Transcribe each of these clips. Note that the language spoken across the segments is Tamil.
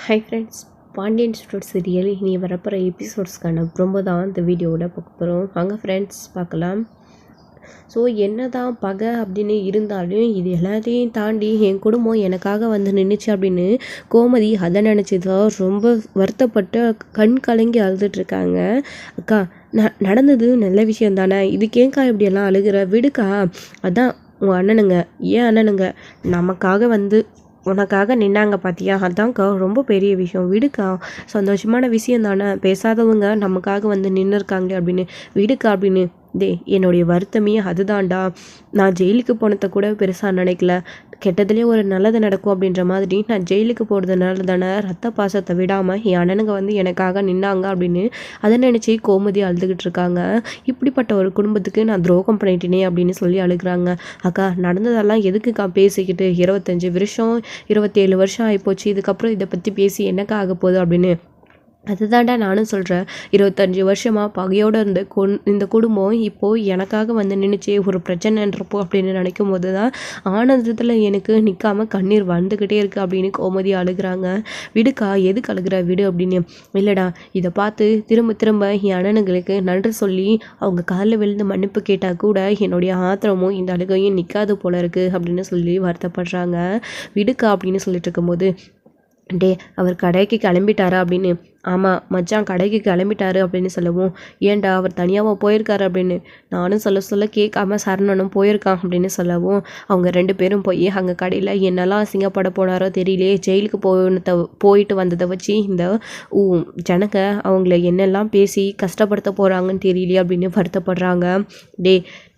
Hi friends, Pandian store serial இனி வரப்போகிற எபிசோட்ஸ்க்கான ப்ரோமோ தான் இந்த வீடியோவில் பார்க்க போகிறோம். வாங்க ஃப்ரெண்ட்ஸ் பார்க்கலாம். ஸோ என்ன தான் பகை அப்படின்னு இருந்தாலும் இது எல்லாத்தையும் தாண்டி என் குடும்பம் எனக்காக வந்து நின்றுச்சு அப்படின்னு கோமதி அதை நினச்சி தான் ரொம்ப வருத்தப்பட்டு கண் கலங்கி அழுதுட்ருக்காங்க. அக்கா, நடந்தது நல்ல விஷயம் தானே, இதுக்கேக்கா இப்படியெல்லாம் அழுகிற, விடுக்கா. அதான் உன் அண்ணனுங்க, ஏன் அண்ணனுங்க நமக்காக வந்து உனக்காக நின்னாங்க பார்த்தியா, அதான்க்கா ரொம்ப பெரிய விஷயம், விடுக்கா. சந்தோஷமான விஷயம் தானே, பேசாதவங்க நமக்காக வந்து நின்று இருக்காங்களே அப்படின்னு, விடுக்கா அப்படின்னு. என்னுடைய வருத்தமே அதுதான்டா. நான் ஜெயிலுக்கு போனதை கூட பெருசாக நினைக்கல, கெட்டதுலேயே ஒரு நல்லது நடக்கும் அப்படின்ற மாதிரி நான் ஜெயிலுக்கு போகிறதுனால தானே ரத்த பாசத்தை விடாமல் என் அண்ணனுங்க வந்து எனக்காக நின்னாங்க அப்படின்னு அதை நினச்சி கோமதி அழுதுகிட்டு இருக்காங்க. இப்படிப்பட்ட ஒரு குடும்பத்துக்கு நான் துரோகம் பண்ணிட்டேனே அப்படின்னு சொல்லி அழுகிறாங்க. அக்கா, நடந்ததெல்லாம் எதுக்குக்கா பேசிக்கிட்டு, 25 வருஷம் 27 வருஷம் ஆகிப்போச்சு, இதுக்கப்புறம் இதை பற்றி பேசி என்னக்கா ஆக போகுது அப்படின்னு. அதுதான்டா நானும் சொல்கிறேன். 25 வருஷமாக பகையோடு இருந்த இந்த குடும்பம் இப்போது எனக்காக வந்து நின்றுச்சே ஒரு பிரச்சனைன்றப்போ அப்படின்னு நினைக்கும் போது தான் ஆனந்தத்தில் எனக்கு நிற்காமல் கண்ணீர் வந்துக்கிட்டே இருக்குது அப்படின்னு கோமதி அழுகிறாங்க. விடுக்கா, எதுக்கு அழுகிற, விடு அப்படின்னு. இல்லைடா, இதை பார்த்து திரும்ப திரும்ப என் அண்ணனுங்களுக்கு நன்றி சொல்லி அவங்க காலில் விழுந்து மன்னிப்பு கேட்டால் கூட என்னுடைய ஆத்திரமும் இந்த அழுகையும் நிற்காது போல இருக்குது அப்படின்னு சொல்லி வருத்தப்படுறாங்க. விடுக்கா அப்படின்னு சொல்லிட்டு இருக்கும்போது, அவர் கடைக்கு கிளம்பிட்டாரா அப்படின்னு. ஆமாம் மச்சான், கடைக்கு கிளம்பிட்டாரு அப்படின்னு சொல்லவும், ஏன்டா அவர் தனியாக போயிருக்காரு அப்படின்னு. நானும் சொல்ல கேட்காம சரணனும் போயிருக்கான் அப்படின்னு சொல்லவும், அவங்க 2 பேரும் போய் அங்கே கடையில் என்னெல்லாம் அசிங்கப்பட போனாரோ தெரியலையே, ஜெயிலுக்கு போயிட்டு வந்ததை வச்சு இந்த ஜனங்க அவங்கள என்னெல்லாம் பேசி கஷ்டப்படுத்த போகிறாங்கன்னு தெரியலையே அப்படின்னு வருத்தப்படுறாங்க.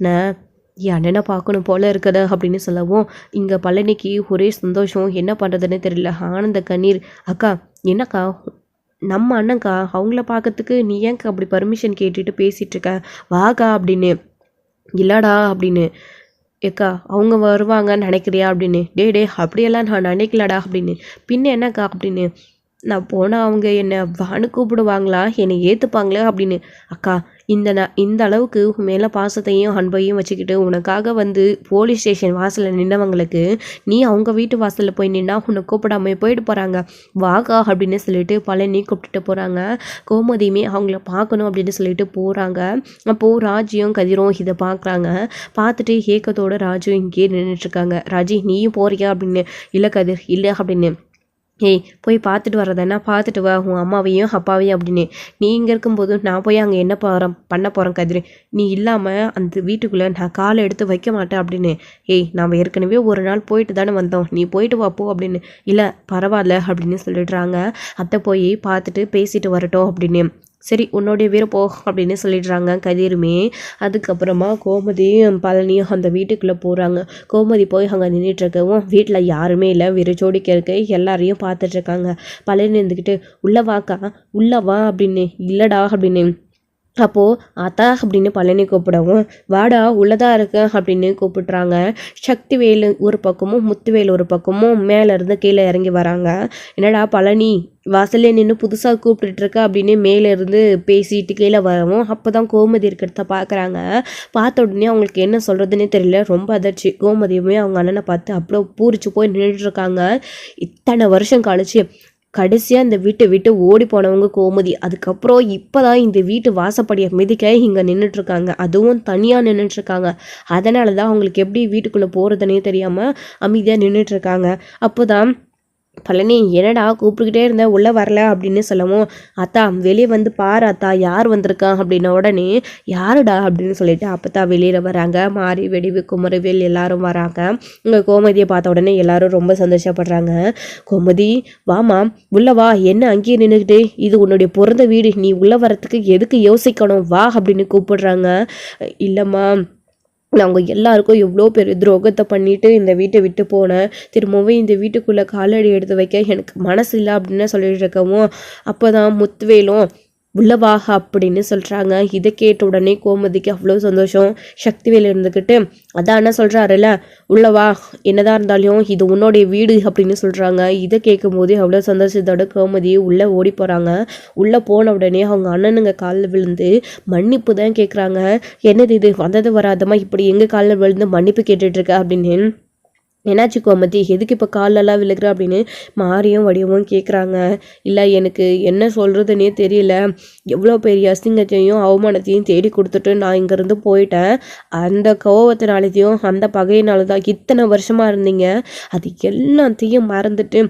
நான் என் அண்ணனை பார்க்கணும் போல இருக்குத அப்படின்னு சொல்லவும், இங்கே பழனிக்கு ஒரே சந்தோஷம், என்ன பண்ணுறதுன்னு தெரியல, ஆனந்த கண்ணீர். அக்கா, என்னக்கா, நம்ம அண்ணன்க்கா, அவங்கள பார்க்கறதுக்கு நீ ஏன்க்கா அப்படி பர்மிஷன் கேட்டுட்டு பேசிகிட்டு இருக்க, வாக்கா அப்படின்னு. இல்லடா அப்படின்னு. ஏக்கா, அவங்க வருவாங்கன்னு நினைக்கிறியா அப்படின்னு. டே அப்படியெல்லாம் நான் நினைக்கலடா அப்படின்னு. பின்ன என்னக்கா அப்படின்னு. நான் போனால் அவங்க என்னை வான்னு கூப்பிடுவாங்களா, என்னை ஏற்றுப்பாங்களா அப்படின்னு. அக்கா, இந்த அளவுக்கு மேலே பாசத்தையும் அன்பையும் வச்சுக்கிட்டு உனக்காக வந்து போலீஸ் ஸ்டேஷன் வாசலில் நின்றவங்களுக்கு நீ அவங்க வீட்டு வாசலில் போய் நின்னா உன்னை கூப்பிடாம போயிட்டு போகிறாங்க, வாகா அப்படின்னு சொல்லிட்டு பழனி கூப்பிட்டுட்டு போகிறாங்க. கோமதியுமே அவங்கள பார்க்கணும் அப்படின்னு சொல்லிட்டு போகிறாங்க. அப்போது ராஜியும் கதிரும் இதை பார்க்குறாங்க. பார்த்துட்டு ஏக்கத்தோட ராஜு இங்கேயே நின்றுட்டுருக்காங்க. ராஜி, நீயும் போறியா அப்படின்னு. இல்லை கதிர், இல்லை அப்படின்னு. போய் பார்த்துட்டு வர்றதுன்னா பார்த்துட்டு வா உன் அம்மாவையும் அப்பாவையும் அப்படின்னு. நீ இங்கே இருக்கும்போது நான் போய் அங்கே என்ன பண்ண போகிறேன் கதிர், நீ இல்லாமல் அந்த வீட்டுக்குள்ளே நான் காலை எடுத்து வைக்க மாட்டேன் அப்படின்னு. நாம் ஏற்கனவே ஒரு நாள் போயிட்டு தானே வந்தோம், நீ போயிட்டு வாப்போ அப்படின்னு. இல்லை பரவாயில்ல அப்படின்னு சொல்லிடுறாங்க. அத்தை போய் பார்த்துட்டு பேசிட்டு வரட்டும் அப்படின்னு. சரி, உன்னுடைய விருப்போ அப்படின்னு சொல்லிடுறாங்க கதிருமே. அதுக்கப்புறமா கோமதியும் பழனியும் அந்த வீட்டுக்குள்ளே போகிறாங்க. கோமதி போய் அங்கே நின்றுட்டுருக்கவும் வீட்டில் யாருமே இல்லை, விரிச்சோடிக்க இருக்க எல்லாரையும் பார்த்துட்ருக்காங்க. பழனி இருந்துக்கிட்டு, உள்ளவாக்கா, உள்ளவா அப்படின்னு. இல்லைடா அப்படின்னு. அப்போது ஆத்தா அப்படின்னு பழனி கூப்பிடவும், வாடா உள்ளதாக இருக்க அப்படின்னு கூப்பிட்றாங்க. சக்திவேலு ஒரு பக்கமும் முத்துவேல் ஒரு பக்கமும் மேலேருந்து கீழே இறங்கி வராங்க. என்னடா பழனி, வாசல்லே நின்று புதுசாக கூப்பிட்டுருக்க அப்படின்னு மேலேருந்து பேசிட்டு கீழே வரவும், அப்போ தான் கோமதி இருக்கிறத பார்க்குறாங்க. பார்த்த உடனே அவங்களுக்கு என்ன சொல்கிறதுனே தெரியல, ரொம்ப அதிர்ச்சி. கோமதியுமே அவங்க அண்ணனை பார்த்து அவ்வளோ பூரிச்சு போய் நின்றுட்டுருக்காங்க. இத்தனை வருஷம் கழிச்சு கடைசியாக இந்த வீட்டை விட்டு ஓடி போனவங்க கோமதி. அதுக்கப்புறம் இப்போ தான் இந்த வீட்டு வாசப்படியை மிதிக்க இங்கே நின்றுட்டுருக்காங்க, அதுவும் தனியாக நின்றுட்டுருக்காங்க. அதனால தான் அவங்களுக்கு எப்படி வீட்டுக்குள்ளே போகிறதுனே தெரியாமல் அமைதியாக நின்றுட்டுருக்காங்க. அப்போ தான் பழனி, என்னடா கூப்பிட்டுக்கிட்டே இருந்தேன் உள்ளே வரல அப்படின்னு சொல்லவும், அத்தா வெளியே வந்து பாரு அத்தா, யார் வந்திருக்கான் அப்படின்ன உடனே, யாருடா அப்படின்னு சொல்லிட்டு அப்போ வெளியில் வராங்க. மாரி, வெடிவு, குமரவேல் எல்லாரும் வராங்க. உங்கள் கோமதியை பார்த்த உடனே எல்லாரும் ரொம்ப சந்தோஷப்படுறாங்க. கோமதி, வாமா உள்ளே வா, என்ன அங்கேயே நின்றுக்கிட்டு, இது உன்னுடைய பிறந்த வீடு, நீ உள்ளே வரத்துக்கு எதுக்கு யோசிக்கணும், வா அப்படின்னு கூப்பிடுறாங்க. இல்லைம்மா, நான் அவங்க எல்லாருக்கும் எவ்வளோ பெரிய துரோகத்தை பண்ணிவிட்டு இந்த வீட்டை விட்டு போனேன், திரும்பவும் இந்த வீட்டுக்குள்ளே காலடி எடுத்து வைக்க எனக்கு மனசு இல்லை அப்படின்னு சொல்லிட்டு இருக்கவும், அப்போ தான் முத்துவேலும் உள்ளவாக அப்படின்னு சொல்கிறாங்க. இதை கேட்ட உடனே கோமதிக்கு அவ்வளோ சந்தோஷம். சக்திவேல் இருந்துக்கிட்டு, அதான் என்ன சொல்கிறாருல்ல, உள்ளவா, என்னதான் இருந்தாலும் இது உன்னோடைய வீடு அப்படின்னு சொல்கிறாங்க. இதை கேட்கும் போதே அவ்வளோ சந்தோஷத்தோட கோமதி உள்ளே ஓடி போகிறாங்க. உள்ளே போன உடனே அவங்க அண்ணனுங்க காலில் விழுந்து மன்னிப்பு தான் கேட்குறாங்க. என்னது இது, வந்தது வராதமா இப்படி எங்கள் காலில் விழுந்து மன்னிப்பு கேட்டுட்ருக்க அப்படின்னு. என்னாச்சு கோமதி, எதுக்கு இப்போ காலெல்லாம் விழுகிற அப்படின்னு மாரியும் வடிவமும் கேட்குறாங்க. இல்லை எனக்கு என்ன சொல்கிறதுனே தெரியல, எவ்வளோ பெரிய அசிங்கத்தையும் அவமானத்தையும் தேடி கொடுத்துட்டு நான் இங்கேருந்து போயிட்டேன். அந்த கோவத்தினாலேயும் அந்த பகையினால தான் இத்தனை வருஷமாக இருந்தீங்க, அது எல்லாத்தையும் மறந்துட்டு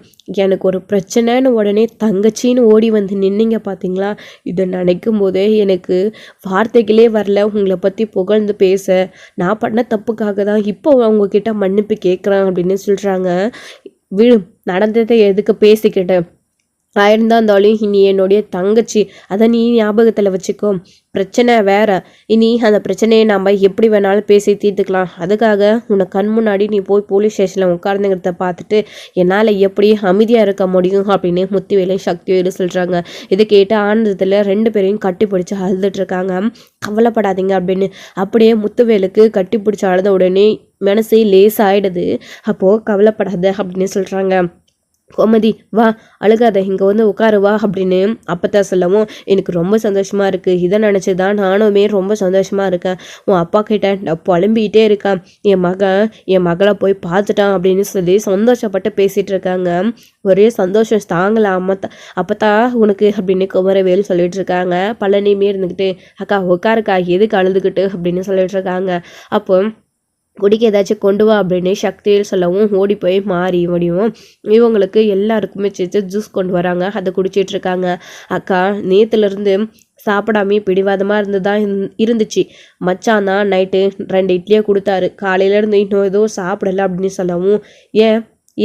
எனக்கு ஒரு பிரச்சனைன்னு உடனே தங்கச்சின்னு ஓடி வந்து நின்னீங்க பார்த்தீங்களா. இதை நினைக்கும் போதே எனக்கு வார்த்தைகளே வரல உங்களை பற்றி புகழ்ந்து பேச. நான் பண்ண தப்புக்காக தான் இப்போ உங்ககிட்ட மன்னிப்பு கேட்குறேன் அப்படின்னு சொல்கிறாங்க. விழு, நடந்ததை எதுக்கு பேசிக்கிட்டு ஆயிருந்தா இருந்தாலும் இனி என்னுடைய தங்கச்சி, அதை நீ ஞாபகத்தில் வச்சுக்கோ. பிரச்சனை வேற, இனி அந்த பிரச்சனையை நாம் எப்படி வேணாலும் பேசி தீர்த்துக்கலாம். அதுக்காக உன்னை கண் முன்னாடி நீ போய் போலீஸ் ஸ்டேஷனில் உட்கார்ந்துங்கிறத பார்த்துட்டு என்னால் எப்படி அமைதியாக இருக்க முடியும் அப்படின்னு முத்துவேலும் சக்திவேலும் சொல்கிறாங்க. இதை கேட்டு ஆனந்தத்தில் 2 பேரையும் கட்டி பிடிச்சி அழுதுட்டு இருக்காங்க. கவலைப்படாதீங்க அப்படின்னு அப்படியே முத்துவேலுக்கு கட்டி பிடிச்சி அழுத உடனே மனசு லேசாயிடுது. அப்போது கவலைப்படாத அப்படின்னு சொல்கிறாங்க. கோமதி வா, அழுகாத, இங்கே வந்து உட்காருவா அப்படின்னு அப்பத்தான் சொல்லவும் எனக்கு ரொம்ப சந்தோஷமாக இருக்குது. இதை நினச்சி தான் நானுமே ரொம்ப சந்தோஷமாக இருக்கேன். உன் அப்பா கிட்ட நான் புலம்பிக்கிட்டே இருக்கேன், என் மகளை போய் பார்த்துட்டான் அப்படின்னு சொல்லி சந்தோஷப்பட்டு பேசிகிட்டு இருக்காங்க. ஒரே சந்தோஷம் தாங்கலை அப்பத்தான் உனக்கு அப்படின்னு குமரவேல் சொல்லிட்டு இருக்காங்க. பழனியுமே இருந்துக்கிட்டு அக்கா உட்காருக்கா, எதுக்கு அழுதுகிட்டு அப்படின்னு சொல்லிட்டு இருக்காங்க. அப்போ குடிக்க ஏதாச்சும் கொண்டு வா அப்படின்னு சக்தியில் சொல்லவும் ஓடி போய் மாறி முடியும் இவங்களுக்கு எல்லாருக்குமே சேர்த்து ஜூஸ் கொண்டு வராங்க. அதை குடிச்சிட்டு இருக்காங்க. அக்கா நேற்றுலேருந்து சாப்பிடாமே பிடிவாதமாக இருந்துதான் இருந்துச்சு. மச்சான் தான் நைட்டு 2 இட்லியை கொடுத்தாரு. காலையிலேருந்து இன்னும் ஏதோ சாப்பிடலை அப்படின்னு சொல்லவும்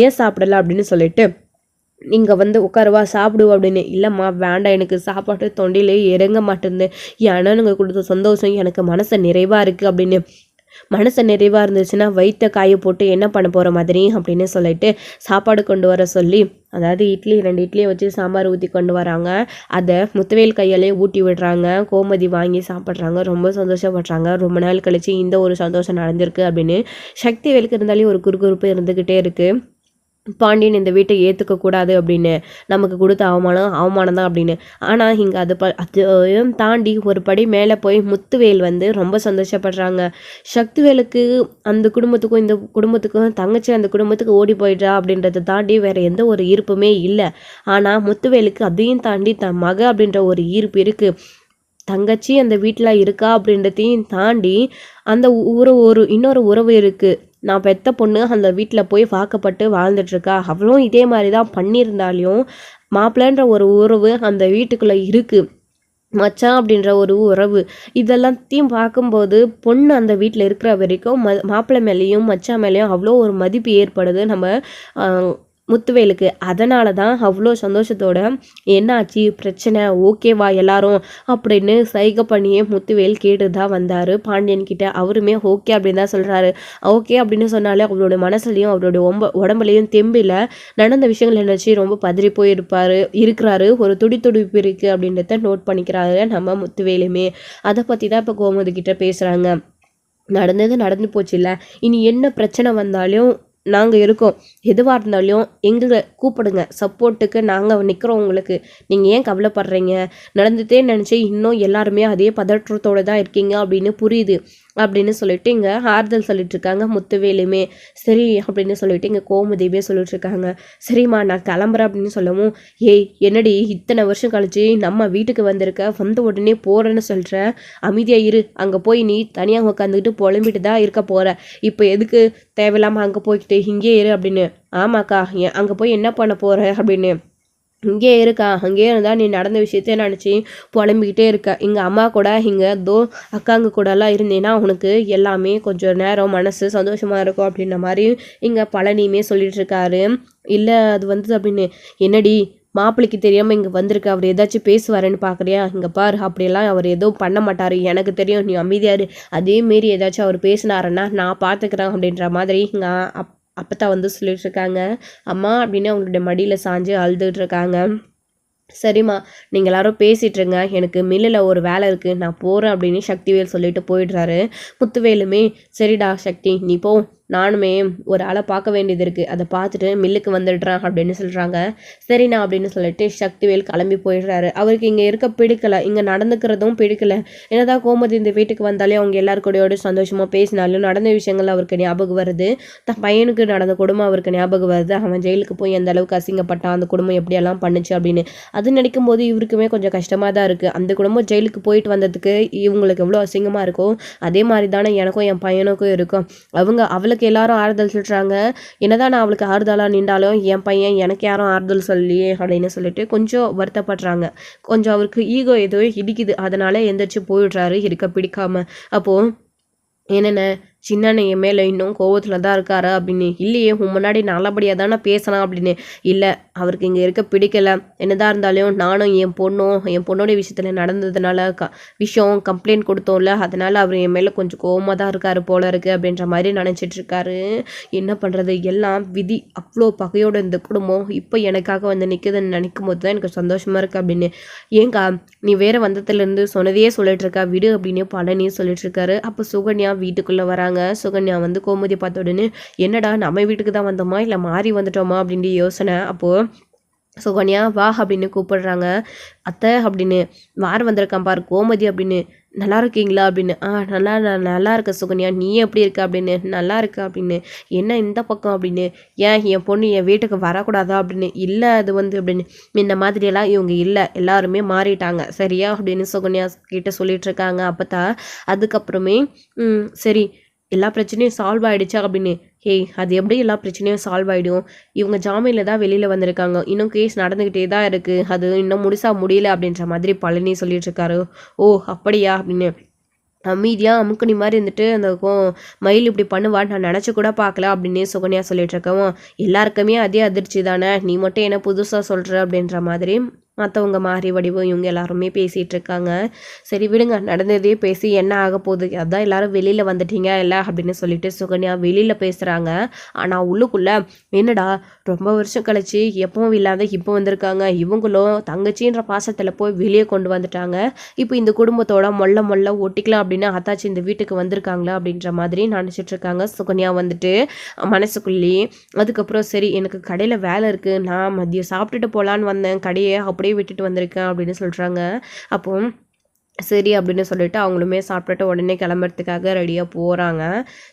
ஏன் சாப்பிடலை அப்படின்னு சொல்லிட்டு இங்கே வந்து உட்காருவா சாப்பிடுவா அப்படின்னு. இல்லைம்மா வேண்டாம், எனக்கு சாப்பாட்டு தொண்டையிலே இறங்க மாட்டேங்குது. என் அண்ணனுங்க கொடுத்த சந்தோஷம் எனக்கு மனசை நிறைவாக இருக்குது அப்படின்னு. மனசு நிறைவாக இருந்துச்சுன்னா வயிற்ற காய போட்டு என்ன பண்ண போகிற மாதிரி அப்படின்னு சொல்லிட்டு சாப்பாடு கொண்டு வர சொல்லி, அதாவது இட்லி 2 இட்லியை வச்சு சாம்பார் ஊற்றி கொண்டு வராங்க. அதை முத்துவேல் கையாலே ஊட்டி விடுறாங்க. கோமதி வாங்கி சாப்பிட்றாங்க. ரொம்ப சந்தோஷப்படுறாங்க. ரொம்ப நாள் கழிச்சு இந்த ஒரு சந்தோஷம் நடந்திருக்கு அப்படின்னு சக்திவேலுக்கு இருந்தாலே ஒரு குறுகுறுப்பு இருந்துக்கிட்டே இருக்குது. பாண்டியன் இந்த வீட்டை ஏற்றுக்கக்கூடாது அப்படின்னு, நமக்கு கொடுத்த அவமானம் தான் அப்படின்னு. ஆனால் இங்கே அதையும் தாண்டி ஒரு படி மேலே போய் முத்துவேல் வந்து ரொம்ப சந்தோஷப்படுறாங்க. சக்திவேலுக்கு அந்த குடும்பத்துக்கும் இந்த குடும்பத்துக்கும் தங்கச்சி அந்த குடும்பத்துக்கு ஓடி போயிடுறா அப்படின்றத தாண்டி வேறு எந்த ஒரு ஈர்ப்புமே இல்லை. ஆனால் முத்துவேலுக்கு அதையும் தாண்டி தன் மக அப்படின்ற ஒரு ஈர்ப்பு இருக்குது. தங்கச்சி அந்த வீட்டில் இருக்கா அப்படின்றதையும் தாண்டி அந்த இன்னொரு உறவு இருக்குது. நான் பெத்த பொண்ணு அந்த வீட்டில் போய் வாக்கப்பட்டு வாழ்ந்துட்டுருக்கா. அவளும் இதே மாதிரி தான் பண்ணியிருந்தாலையும் மாப்பிள்ளைன்ற ஒரு உறவு அந்த வீட்டுக்குள்ளே இருக்குது. மச்சான் அப்படின்ற ஒரு உறவு இதெல்லாத்தையும் பார்க்கும்போது பொண்ணு அந்த வீட்டில் இருக்கிற வரைக்கும் மாப்பிள்ளை மேலேயும் மச்சான் மேலேயும் அவ்வளோ ஒரு மதிப்பு ஏற்படுது நம்ம முத்துவேலுக்கு. அதனால தான் அவ்வளோ சந்தோஷத்தோட என்னாச்சு பிரச்சனை ஓகேவா எல்லாரும் அப்படின்னு சைகை பண்ணியே முத்துவேல் கேட்டு தான் வந்தார் பாண்டியன் கிட்ட. அவருமே ஓகே அப்படின்னு தான் சொல்கிறாரு. ஓகே அப்படின்னு சொன்னாலே அவரோட மனசுலையும் அவரோட உடம்புலையும் தெம்பில் நடந்த விஷயங்கள் நினச்சி ரொம்ப பதறி இருக்கிறாரு. ஒரு துடிப்பு இருக்குது அப்படின்றத நோட் பண்ணிக்கிறாரு நம்ம முத்துவேலுமே. அதை பற்றி தான் இப்போ கோமதி கிட்ட பேசுகிறாங்க. நடந்து போச்சு இல்லை, இனி என்ன பிரச்சனை வந்தாலும் நாங்கள் இருக்கோம், எதுவாக இருந்தாலும் எங்களை கூப்பிடுங்க, சப்போர்ட்டுக்கு நாங்கள் நிற்கிறோம் உங்களுக்கு, நீங்கள் ஏன் கவலைப்படுறீங்க, நடந்துட்டே நினச்சி இன்னும் எல்லாருமே அதே பதற்றத்தோடு தான் இருக்கீங்க அப்படின்னு புரியுது அப்படின்னு சொல்லிட்டு இங்கே ஆறுதல் சொல்லிட்டு இருக்காங்க முத்துவேலுமே. சரி அப்படின்னு சொல்லிட்டு இங்கே கோமதியுமே சொல்லிட்டு இருக்காங்க. சரிம்மா நான் கிளம்புறேன் அப்படின்னு சொல்லவும், என்னடி இத்தனை வருஷம் கழிச்சு நம்ம வீட்டுக்கு வந்த உடனே போகிறேன்னு சொல்கிற, அமைதியாக இரு, அங்கே போய் நீ தனியாக உட்காந்துக்கிட்டு புலம்பிட்டு தான் இருக்க போகிற, இப்போ எதுக்கு தேவையில்லாமல் அங்கே போய்கிட்டு இங்கே இரு அப்படின்னு. ஆமாக்கா அங்கே போய் என்ன பண்ண போகிற அப்படின்னு. இங்கே இருக்கா, அங்கேயே இருந்தால் நீ நடந்த விஷயத்த நினச்சி புலம்பிக்கிட்டே இருக்க. இங்கே அம்மா கூட இங்கே அக்காங்க கூடலாம் இருந்தேன்னா உனக்கு எல்லாமே கொஞ்சம் நேரம் மனசு சந்தோஷமாக இருக்கும் அப்படின்ற மாதிரி இங்கே பழனியுமே சொல்லிட்டு இருக்காரு. இல்லை அது வந்தது அப்படின்னு. என்னடி மாப்பிள்ளைக்கு தெரியாமல் இங்கே வந்திருக்க, அவர் ஏதாச்சும் பேசுவாருன்னு பார்க்குறியா, இங்கே பார் அப்படியெல்லாம் அவர் எதுவும் பண்ண மாட்டார், எனக்கு தெரியும், நீ அமைதியாரு, அதேமாரி ஏதாச்சும் அவர் பேசினாருன்னா நான் பார்த்துக்கிறேன் அப்படின்ற மாதிரி இங்கே அப்பத்தான் வந்து சொல்லிட்டு இருக்காங்க. அம்மா அப்படின்னு அவங்களுடைய மடியில் சாஞ்சு அழுதுட்டு இருக்காங்க. சரிம்மா நீங்கள் எல்லாரும் பேசிகிட்ருங்க, எனக்கு மில்லில் ஒரு வேலை இருக்குது, நான் போகிறேன் அப்படின்னு சக்திவேல் சொல்லிட்டு போயிடுறாரு. முத்துவேலுமே சரிடா சக்தி நீ போ, நானுமே ஒரு ஆளை பார்க்க வேண்டியது இருக்குது, அதை பார்த்துட்டு மில்லுக்கு வந்துடுறேன் அப்படின்னு சொல்கிறாங்க. சரிண்ணா அப்படின்னு சொல்லிட்டு சக்திவேல் கிளம்பி போயிடுறாரு. அவருக்கு இங்கே இருக்க பிடிக்கல, இங்கே நடந்துக்கிறதும் பிடிக்கல. என்னதான் கோமதி இந்த வீட்டுக்கு வந்தாலே அவங்க எல்லாருக்கூடையோடு சந்தோஷமாக பேசினாலும் நடந்த விஷயங்கள் அவருக்கு ஞாபகம் வருது. தன் பையனுக்கு நடந்த குடும்பம் அவருக்கு ஞாபகம் வருது. அவன் ஜெயிலுக்கு போய் எந்த அளவுக்கு அசிங்கப்பட்டான், அந்த குடும்பம் எப்படியெல்லாம் பண்ணுச்சு அப்படின்னு. அது நினைக்கும் போது இவருக்குமே கொஞ்சம் கஷ்டமாக தான் இருக்குது. அந்த குடும்பம் ஜெயிலுக்கு போயிட்டு வந்ததுக்கு இவங்களுக்கு எவ்வளோ அசிங்கமாக இருக்கும், அதே மாதிரி தானே எனக்கும் என் பையனுக்கும் இருக்கும். அவளுக்கு எல்லாரும் ஆறுதல் சொல்கிறாங்க, என்னதான் நான் அவளுக்கு ஆறுதலாக நின்றாலும் என் பையன் எனக்கு யாரும் ஆறுதல் சொல்லியே அப்படின்னு சொல்லிட்டு கொஞ்சம் வருத்தப்படுறாங்க. கொஞ்சம் அவருக்கு ஈகோ ஏதோ இடிக்குது, அதனால எந்திரிச்சு போயிடுறாரு இருக்க பிடிக்காம. அப்போது என்னென்ன சின்னண்ண என் மேலே இன்னும் கோவத்தில் தான் இருக்காரு அப்படின்னு. இல்லையே, உன் முன்னாடி நல்லபடியாக தானே பேசலாம் அப்படின்னு. இல்லை, அவருக்கு இங்கே இருக்க பிடிக்கல. என்னதான் இருந்தாலும் நானும் என் பொண்ணோடைய விஷயத்தில் நடந்ததுனால விஷயம் கம்ப்ளைண்ட் கொடுத்தோம்ல, அதனால் அவர் என் மேலே கொஞ்சம் கோவமாக தான் இருக்காரு போல இருக்குது அப்படின்ற மாதிரி நினச்சிட்டு இருக்காரு. என்ன பண்ணுறது, எல்லாம் விதி. அவ்வளோ பகையோட இந்த குடும்பம் இப்போ எனக்காக வந்து நிற்குதுன்னு நினைக்கும் போது தான் எனக்கு சந்தோஷமாக இருக்குது அப்படின்னு. ஏங்கா நீ வேறு வந்ததுலேருந்து சொன்னதையே சொல்லிட்டு இருக்கா, விடு அப்படின்னு பழனியே சொல்லிட்டு இருக்காரு. அப்போ சுகன்யா வீட்டுக்குள்ளே வராங்க. சுகன்யா வந்து கோமதி பார்த்த உடனே, என்னடா நம்ம வீட்டுக்கு தான் வந்தோமா இல்லை மாறி வந்துட்டோமா அப்படின்ட்டு யோசனை. அப்போது சுகன்யா வா அப்படின்னு கூப்பிடுறாங்க. அத்தை அப்படின்னு. வார் வந்திருக்கான் பாரு கோமதி அப்படின்னு. நல்லா இருக்கீங்களா அப்படின்னு. நல்லா இருக்க சுகன்யா, நீ எப்படி இருக்க அப்படின்னு. நல்லா இருக்க அப்படின்னு. என்ன இந்த பக்கம் அப்படின்னு. ஏன் என் பொண்ணு என் வீட்டுக்கு வரக்கூடாதா அப்படின்னு. இல்லை அது வந்து அப்படின்னு. இந்த மாதிரியெல்லாம் இவங்க இல்லை, எல்லாருமே மாறிட்டாங்க சரியா அப்படின்னு சுகன்யா கிட்ட சொல்லிட்டு இருக்காங்க. அப்போதான் அதுக்கப்புறமே சரி எல்லா பிரச்சனையும் சால்வ் ஆகிடுச்சா அப்படின்னு. அது எப்படி எல்லா பிரச்சனையும் சால்வ் ஆகிடும், இவங்க ஜாமீனில் தான் வெளியில் வந்திருக்காங்க, இன்னும் கேஸ் நடந்துக்கிட்டே தான் இருக்குது, அது இன்னும் முடியல அப்படின்ற மாதிரி பழனி சொல்லிட்டு இருக்காரு. ஓ அப்படியா அப்படின்னு. அமைதியாக அமுக்குனி மாதிரி இருந்துட்டு அந்த மயில் இப்படி பண்ணுவான்னு நான் நினச்சி கூட பார்க்கல அப்படின்னு சுகன்யா சொல்லிட்டு இருக்கவும், எல்லாருக்குமே அதே அதிர்ச்சி தானே, நீ மட்டும் என்ன புதுசாக சொல்கிற அப்படின்ற மாதிரி மற்றவங்க மாறி வடிவம் இவங்க எல்லாருமே பேசிகிட்டு இருக்காங்க. சரி விடுங்க, நடந்ததே பேசி என்ன ஆக போகுது, அதான் எல்லாரும் வெளியில் வந்துட்டீங்க இல்லை அப்படின்னு சொல்லிட்டு சுகன்யா வெளியில் பேசுகிறாங்க. ஆனால் உள்ளுக்குள்ளே என்னடா ரொம்ப வருஷம் கழிச்சு எப்பவும் இல்லாத இப்போ வந்திருக்காங்க, இவங்களும் தங்கச்சின்ற பாசத்தில் போய் வெளியே கொண்டு வந்துட்டாங்க, இப்போ இந்த குடும்பத்தோட மொல்ல ஒட்டிக்கலாம் அப்படின்னு அத்தாச்சி இந்த வீட்டுக்கு வந்திருக்காங்களா அப்படின்ற மாதிரி நினச்சிட்டு இருக்காங்க சுகன்யா வந்துட்டு மனசுக்குள்ளேயே. அதுக்கப்புறம் சரி எனக்கு கடையில் வேலை இருக்குது, நான் மதியம் சாப்பிட்டுட்டு போகலான்னு வந்தேன், கடையை அப்படியே விட்டுட்டு வந்திருக்கேன் அப்படின்னு சொல்கிறாங்க. அப்போ சரி அப்படின்னு சொல்லிட்டு அவங்களுமே சாப்பிட்டுட்டு உடனே கிளம்புறதுக்காக ரெடியாக போகிறாங்க.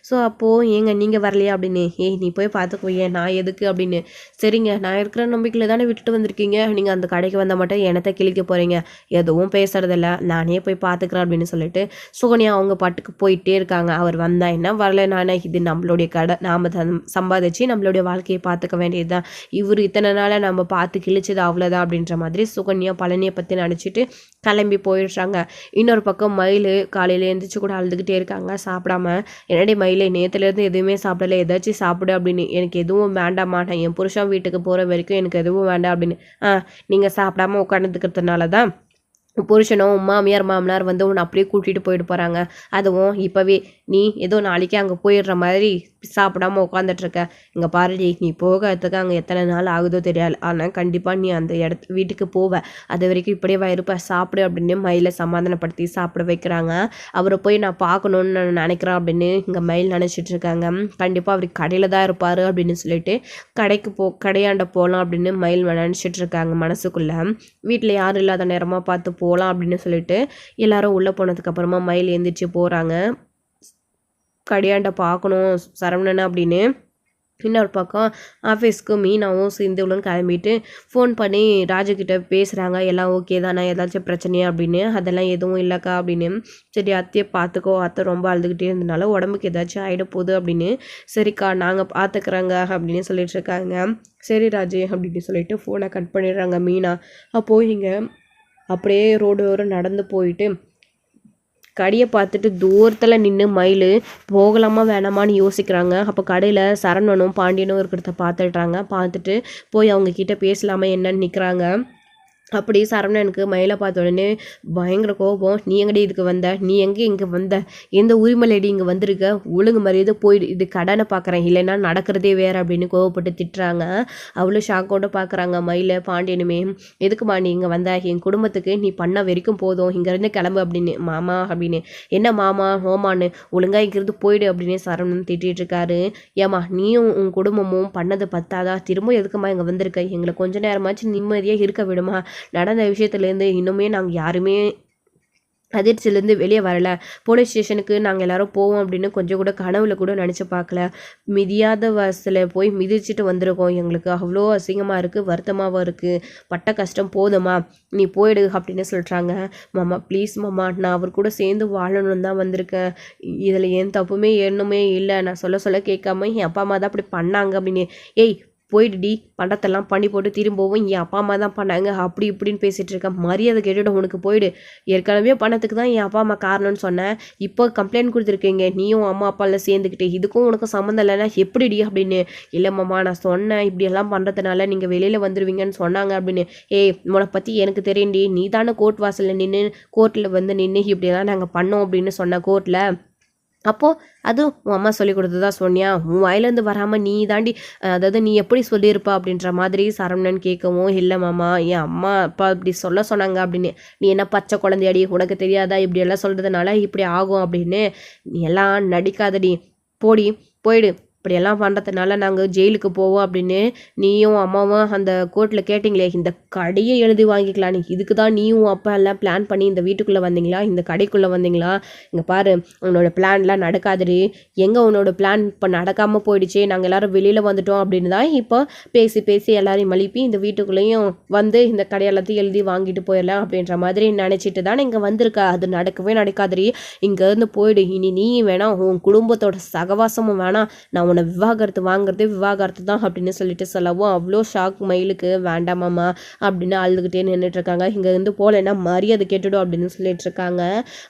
ஸோ அப்போது ஏங்க நீங்கள் வரலையா அப்படின்னு. நீ போய் பார்த்துக்கோயே, நான் எதுக்கு அப்படின்னு. சரிங்க, நான் இருக்கிற நம்பிக்கையில் தானே விட்டுட்டு வந்திருக்கீங்க, நீங்கள் அந்த கடைக்கு வந்த மட்டும் என்னத்தை கிழிக்க போகிறீங்க, எதுவும் பேசுறதில்ல, நானே போய் பார்த்துக்கிறேன் அப்படின்னு சொல்லிட்டு சுகன்யா அவங்க பாட்டுக்கு போயிட்டே இருக்காங்க. அவர் வந்தா என்ன வரல நானே, இது நம்மளுடைய கடை, நாம் சம்பாதிச்சு நம்மளுடைய வாழ்க்கையை பார்த்துக்க வேண்டியது தான், இவர் இத்தனை நாளாக நம்ம பார்த்து கிழிச்சது அவ்வளோதான் அப்படின்ற மாதிரி சுகன்யா பழனியை பற்றி நினச்சிட்டு கிளம்பி போயிடுறாங்க. இன்னொரு பக்கம் மயில் காலையில் எழுந்திரிச்சு கூட அழுதுகிட்டே இருக்காங்க சாப்பிடாம. என்னடி மயிலே நேற்றுலேருந்து எதுவுமே சாப்பிடல, ஏதாச்சும் சாப்பிடு அப்படின்னு. எனக்கு எதுவும் வேண்டாமா, நான் என் புருஷன் வீட்டுக்கு போகிற வரைக்கும் எனக்கு எதுவும் வேண்டாம் அப்படின்னு. நீங்கள் சாப்பிடாம உட்காந்துக்கிறதுனால தான் புருஷனும் மாமியார் வந்து உன்னை அப்படியே கூட்டிகிட்டு போயிட்டு போகிறாங்க, அதுவும் இப்போவே நீ ஏதோ நாளைக்கு அங்கே போயிடுற மாதிரி சாப்பிடாம உட்காந்துட்ருக்க. இங்கே பாருடி, நீ போகிறதுக்கு அங்கே எத்தனை நாள் ஆகுதோ தெரியாது, ஆனால் கண்டிப்பாக நீ அந்த வீட்டுக்கு போவ, அது வரைக்கும் இப்படியே வயிருப்ப, சாப்பிடு அப்படின்னு மயிலை சமாதானப்படுத்தி சாப்பிட வைக்கிறாங்க. அவரை போய் நான் பார்க்கணுன்னு நான் நினைக்கிறேன் அப்படின்னு இங்கே மயில் நினச்சிட்டு இருக்காங்க. கண்டிப்பாக அவர் கடையில் தான் இருப்பார் அப்படின்னு சொல்லிட்டு கடையாண்ட போகலாம் அப்படின்னு மயில் நினச்சிட்டு இருக்காங்க மனசுக்குள்ளே. வீட்டில் யாரும் இல்லாத நேரமாக பார்த்து போகலாம் அப்படின்னு சொல்லிட்டு எல்லாரும் உள்ளே போனதுக்கப்புறமா மயில் எழுந்திரிச்சு போகிறாங்க. கடையாண்ட பார்க்கணும் சரவணன் அப்படின்னு. இன்னொரு பக்கம் ஆஃபீஸ்க்கு மீனாவும் சிந்துவும் கிளம்பிட்டு ஃபோன் பண்ணி ராஜுக்கிட்ட பேசுகிறாங்க. எல்லாம் ஓகே தானே, ஏதாச்சும் பிரச்சனையா அப்படின்னு. அதெல்லாம் எதுவும் இல்லைக்கா அப்படின்னு. சரி அத்தையை பார்த்துக்கோ, அத்தை ரொம்ப அழுதுகிட்டே இருந்தனால உடம்புக்கு ஏதாச்சும் ஆகிட போகுது அப்படின்னு. சரிக்கா நாங்கள் பார்த்துக்குறாங்க அப்படின்னு சொல்லிட்டு இருக்காங்க. சரி ராஜு அப்படின்னு சொல்லிட்டு ஃபோனை கட் பண்ணிடுறாங்க மீனா. அப்போது இங்கே அப்படியே ரோடோரம் நடந்து போயிட்டு கடையை பார்த்துட்டு தூரத்தில் நின்று மயில் போகலாமா வேணாமான்னு யோசிக்கிறாங்க. அப்போ கடையில் சரவணனும் பாண்டியனும் இருக்கிறத பார்த்துட்டு போய் அவங்க கிட்டே பேசலாமா என்னன்னு நிற்கிறாங்க. அப்படி சரவணனுக்கு மயிலை பார்த்த உடனே பயங்கர கோபம். நீ எங்கடி இதுக்கு வந்த, நீ எங்கே இங்கே வந்த, எந்த உரிமலைடி இங்கே வந்திருக்க, ஒழுங்கு மரியாதை போயிடு, இது கடனை பார்க்குறேன், இல்லைன்னா நடக்கிறதே வேறு அப்படின்னு கோவப்பட்டு திட்டுறாங்க. அவ்வளோ ஷாக்கோடு பார்க்குறாங்க மயிலை. பாண்டியனுமே எதுக்குமா நீ இங்கே வந்த, என் குடும்பத்துக்கு நீ பண்ண வரைக்கும் போதும், இங்கேருந்து கிளம்பு அப்படின்னு. மாமா அப்படின்னு. என்ன மாமா ஓமான்னு, ஒழுங்காக இங்கிருந்து போயிடு அப்படின்னு சரவணன் திட்டிகிட்டு இருக்காரு. ஏமா நீயும் உன் குடும்பமும் பண்ணது பத்தாதா, திரும்ப எதுக்குமா இங்கே வந்திருக்க, எங்களை கொஞ்ச நேரமாச்சு நிம்மதியாக இருக்க விடுமா, நடந்த விஷயத்துலேருந்து இன்னுமே நாங்கள் யாருமே அதிர்ச்சியிலேருந்து வெளியே வரல, போலீஸ் ஸ்டேஷனுக்கு நாங்கள் எல்லோரும் போவோம் அப்படின்னு கொஞ்சம் கூட கனவுல கூட நினச்சி பார்க்கல, மிதியாத வசத்தில் போய் மிதிச்சுட்டு வந்திருக்கோம், எங்களுக்கு அவ்வளோ அசிங்கமாக இருக்குது, வருத்தமாகவும் இருக்குது, பட்ட கஷ்டம் போதுமா, நீ போயிடு அப்படின்னு சொல்கிறாங்க. மாமா ப்ளீஸ் மாமா, நான் அவர் கூட சேர்ந்து வாழணும்னு தான் வந்திருக்கேன், இதில் என் தப்புமே என்னுமே இல்லை, நான் சொல்ல கேட்காம என் அப்பா அம்மா தான் அப்படி பண்ணாங்க அப்படின்னு. ஏய் போயிடுடி, பண்டத்தெல்லாம் பண்ணி போட்டு திரும்பவும் என் அப்பா அம்மா தான் பண்ணாங்க அப்படி இப்படின்னு பேசிகிட்டு இருக்கேன், மரியாதை கேட்டுவிட உனக்கு போயிடு, ஏற்கனவே பணத்துக்கு தான் என் அப்பா அம்மா காரணம்னு சொன்னேன், இப்போ கம்ப்ளைண்ட் கொடுத்துருக்கீங்க நீயும் அம்மா அப்பாவில் சேர்ந்துக்கிட்டு, இதுக்கும் உனக்கு சம்மந்தம் இல்லைன்னா எப்படிடி அப்படின்னு. இல்லை மாமா நான் சொன்னேன் இப்படியெல்லாம் பண்ணுறதுனால நீங்கள் வெளியில் வந்துடுவீங்கன்னு சொன்னாங்க அப்படின்னு. ஏய் உன்னை பற்றி எனக்கு தெரியும்டி, நீ தானே கோர்ட் வாசலில் நின்று கோர்ட்டில் வந்து நின்று இப்படியெல்லாம் நாங்கள் பண்ணோம் அப்படின்னு சொன்னேன் கோர்ட்டில், அப்போது அதுவும் உன் அம்மா சொல்லி கொடுத்ததா சொன்னியா, உன் வாயிலேருந்து வராமல் நீ தாண்டி, அதாவது நீ எப்படி சொல்லியிருப்பா அப்படின்ற மாதிரி சரவணன் கேட்கவும், இல்லை மாமா என் அம்மா அப்பா இப்படி சொன்னாங்க அப்படின்னு. நீ என்ன பச்சை குழந்தையாடி, உனக்கு தெரியாதா இப்படியெல்லாம் சொல்கிறதுனால இப்படி ஆகும் அப்படின்னு. நீ எல்லாம் நடிக்காதடி, போயிடு, இப்படியெல்லாம் பண்ணுறதுனால நாங்கள் ஜெயிலுக்கு போவோம் அப்படின்னு நீயும் அம்மாவும் அந்த கோர்ட்டில் கேட்டிங்களே, இந்த கடையை எழுதி வாங்கிக்கலாம், நீ இதுக்கு தான் நீயும் அப்பா எல்லாம் பிளான் பண்ணி இந்த வீட்டுக்குள்ளே வந்தீங்களா, இந்த கடைக்குள்ளே வந்தீங்களா, இங்கே பாரு உன்னோட பிளான்லாம் நடக்காதுடி, எங்கே உன்னோட பிளான் இப்போ நடக்காமல் போயிடுச்சு, நாங்கள் எல்லோரும் வெளியில் வந்துட்டோம் அப்படின்னு தான் இப்போ பேசி எல்லாரையும் மலிப்பி இந்த வீட்டுக்குள்ளேயும் வந்து இந்த கடை எல்லாத்தையும் எழுதி வாங்கிட்டு போயிடலாம் அப்படின்ற மாதிரி நினச்சிட்டு தானே இங்கே வந்திருக்கா, அது நடக்காதுடி, இங்கேருந்து போயிடு, இனி நீ வேணாம் உன் குடும்பத்தோட சகவாசமும் வேணாம், நான் உன்னை விவாகரத்து தான் அப்படின்னு சொல்லிட்டு சொல்லவும் அவ்வளோ ஷாக் மயிலுக்கு. வேண்டாமாம்மா அப்படின்னு அழுதுகிட்டே நின்றுட்டு இருக்காங்க. இங்கேருந்து போகலைன்னா மரியாதை கேட்டுடும் அப்படின்னு சொல்லிட்டு இருக்காங்க.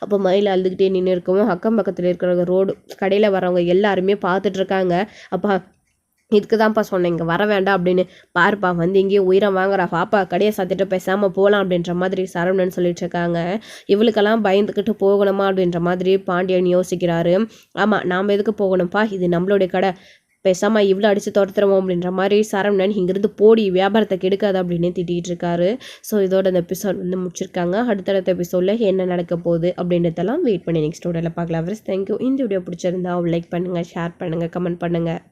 அப்போ மயில் அழுதுகிட்டே நின்று இருக்கவும் அக்கம் பக்கத்தில் இருக்கிற ரோடு கடையில் வரவங்க எல்லாருமே பார்த்துட்டு இருக்காங்க. அப்பா இதுக்கு தான்ப்பா சொன்னேன் இங்கே வர வேண்டாம் அப்படின்னு, பாருப்பா வந்து இங்கேயே உயிரம் வாங்குறா, பாப்பா கடையை சாத்திட்டு பேசாமல் போகலாம் அப்படின்ற மாதிரி சரவணன் சொல்லிட்டு இருக்காங்க. இவளுக்கெல்லாம் பயந்துக்கிட்டு போகணுமா அப்படின்ற மாதிரி பாண்டியன் யோசிக்கிறாரு. ஆமாம் நாம் எதுக்கு போகணும்ப்பா, இது நம்மளுடைய கடை, பேசாமல் இவ்வளோ அடித்து துரத்துறோம் அப்படின்ற மாதிரி சரவணன் இங்கிருந்து போடி வியாபாரத்தை கெடுக்காது அப்படின்னு திட்டிகிட்டு இருக்காரு. ஸோ இதோட இந்த எபிசோட் வந்து முடிச்சிருக்காங்க. அடுத்தடுத்த எபிசோடில் என்ன நடக்க போகுது அப்படின்றதெல்லாம் வெயிட் பண்ணி நெக்ஸ்ட் வீடியோவில் பார்க்கலாம். தேங்க்யூ. இந்த வீடியோ பிடிச்சிருந்தா லைக் பண்ணுங்கள், ஷேர் பண்ணுங்கள், கமெண்ட் பண்ணுங்கள்.